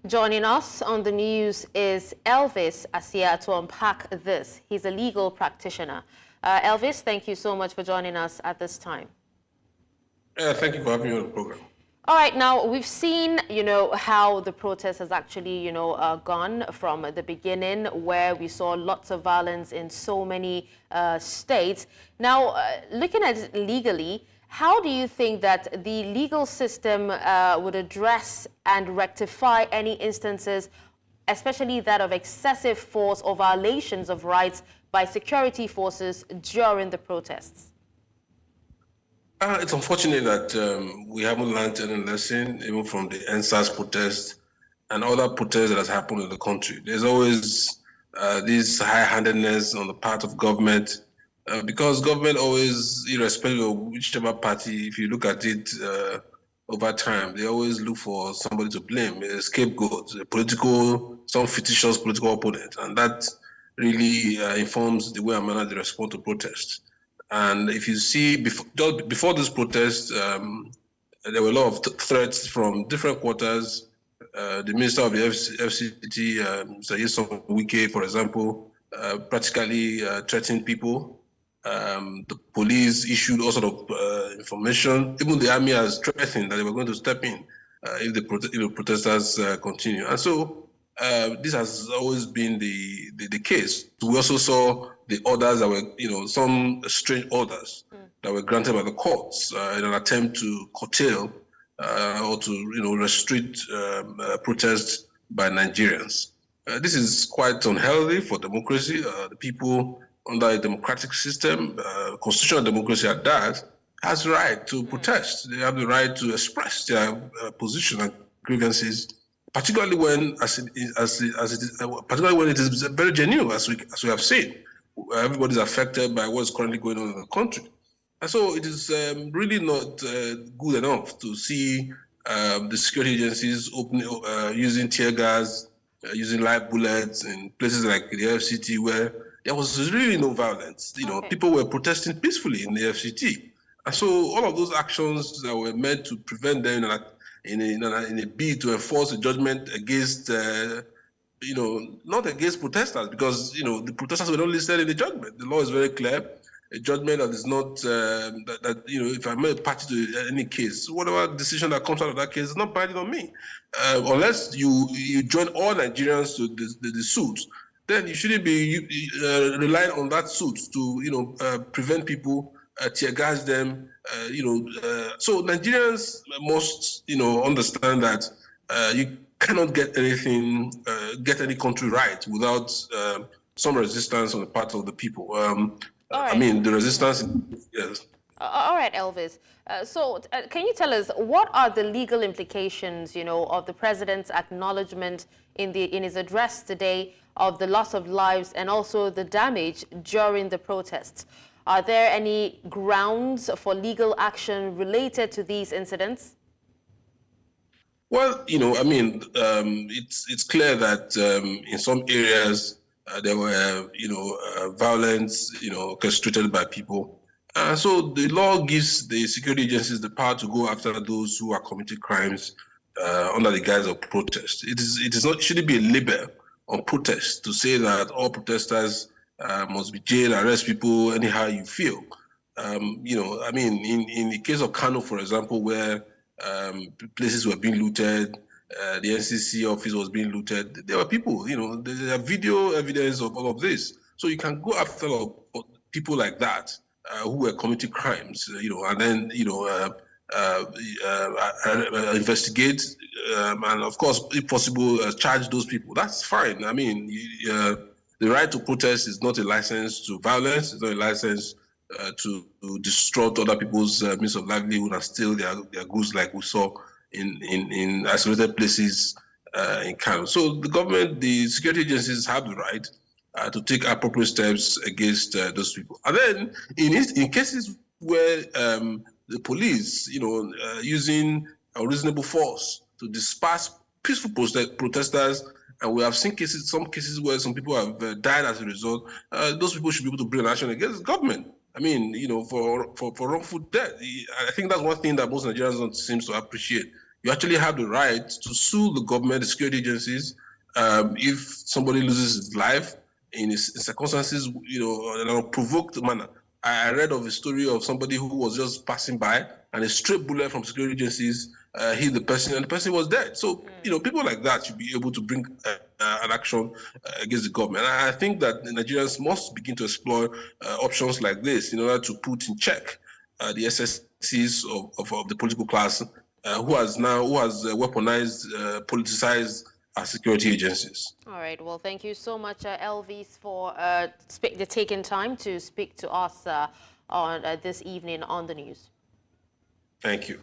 Joining us on the news is Elvis Asia to unpack this. He's a legal practitioner. Elvis, thank you so much for joining us at this time. Thank you for having me on the program. All right, now we've seen, how the protest has actually, gone from the beginning, where we saw lots of violence in so many states. Now, looking at it legally, how do you think that the legal system would address and rectify any instances, especially that of excessive force or violations of rights by security forces during the protests? It's unfortunate that we haven't learned any lesson, even from the NSAS protest and other protests that has happened in the country. There's always this high-handedness on the part of government, because government always, irrespective of whichever party, if you look at it over time, they always look for somebody to blame, a scapegoat, some fictitious political opponent, and that really informs the way and manner they respond to protests. And if you see, just before this protest, there were a lot of threats from different quarters. The Minister of the FCT, Mr. Wike, for example, practically threatened people. The police issued all sort of information. Even the army has threatened that they were going to step in if the protesters continue. And so this has always been the case. We also saw the orders that were, some strange orders that were granted by the courts in an attempt to curtail or to, restrict protests by Nigerians. This is quite unhealthy for democracy. The people under a democratic system, constitutional democracy at that, has the right to protest. They have the right to express their position and grievances, particularly when, particularly when it is very genuine, as we have seen. Everybody's affected by what's currently going on in the country. And so it is really not good enough to see the security agencies using tear gas, using live bullets in places like the FCT, where there was really no violence. People were protesting peacefully in the FCT. And so all of those actions that were meant to prevent them in a bid to enforce a judgment against not against protesters, because, the protesters were not listed in the judgment. The law is very clear. A judgment that is not, if I'm a party to any case, whatever decision that comes out of that case is not binding on me. Unless you join all Nigerians to the suit, then you shouldn't be relying on that suit to, prevent people, tear gas them, So Nigerians must, understand that you cannot get anything, get any country right without some resistance on the part of the people. Right. I mean, the resistance, yes. All right, Elvis. So can you tell us what are the legal implications, of the president's acknowledgement in his address today of the loss of lives and also the damage during the protests? Are there any grounds for legal action related to these incidents? Well, it's clear that in some areas there were, violence, orchestrated by people. So the law gives the security agencies the power to go after those who are committing crimes under the guise of protest. It shouldn't be a label on protest to say that all protesters must be jailed, arrest people anyhow you feel. In the case of Kano, for example, where places were being looted, the NCC office was being looted, there were people, there are video evidence of all of this. So you can go after people like that who were committing crimes, and then, investigate, and of course, if possible, charge those people. That's fine. I mean, the right to protest is not a license to violence. It's not a license to distort other people's means of livelihood and steal their goods, like we saw in isolated places in Kano. So the government, the security agencies have the right to take appropriate steps against those people. And then in cases where the police, using unreasonable force to disperse peaceful protesters, and we have seen some cases where some people have died as a result, those people should be able to bring action against the government. I mean, for wrongful death. I think that's one thing that most Nigerians don't seem to appreciate. you actually have the right to sue the government, the security agencies, if somebody loses his life in circumstances, in an unprovoked manner. I read of a story of somebody who was just passing by and a straight bullet from security agencies hit the person and the person was dead. So, people like that should be able to bring an action against the government. And I think that the Nigerians must begin to explore options like this in order to put in check the excesses of the political class who has weaponized, politicized our security agencies. All right. Well, thank you so much, Elvis, for taking time to speak to us on this evening on the news. Thank you.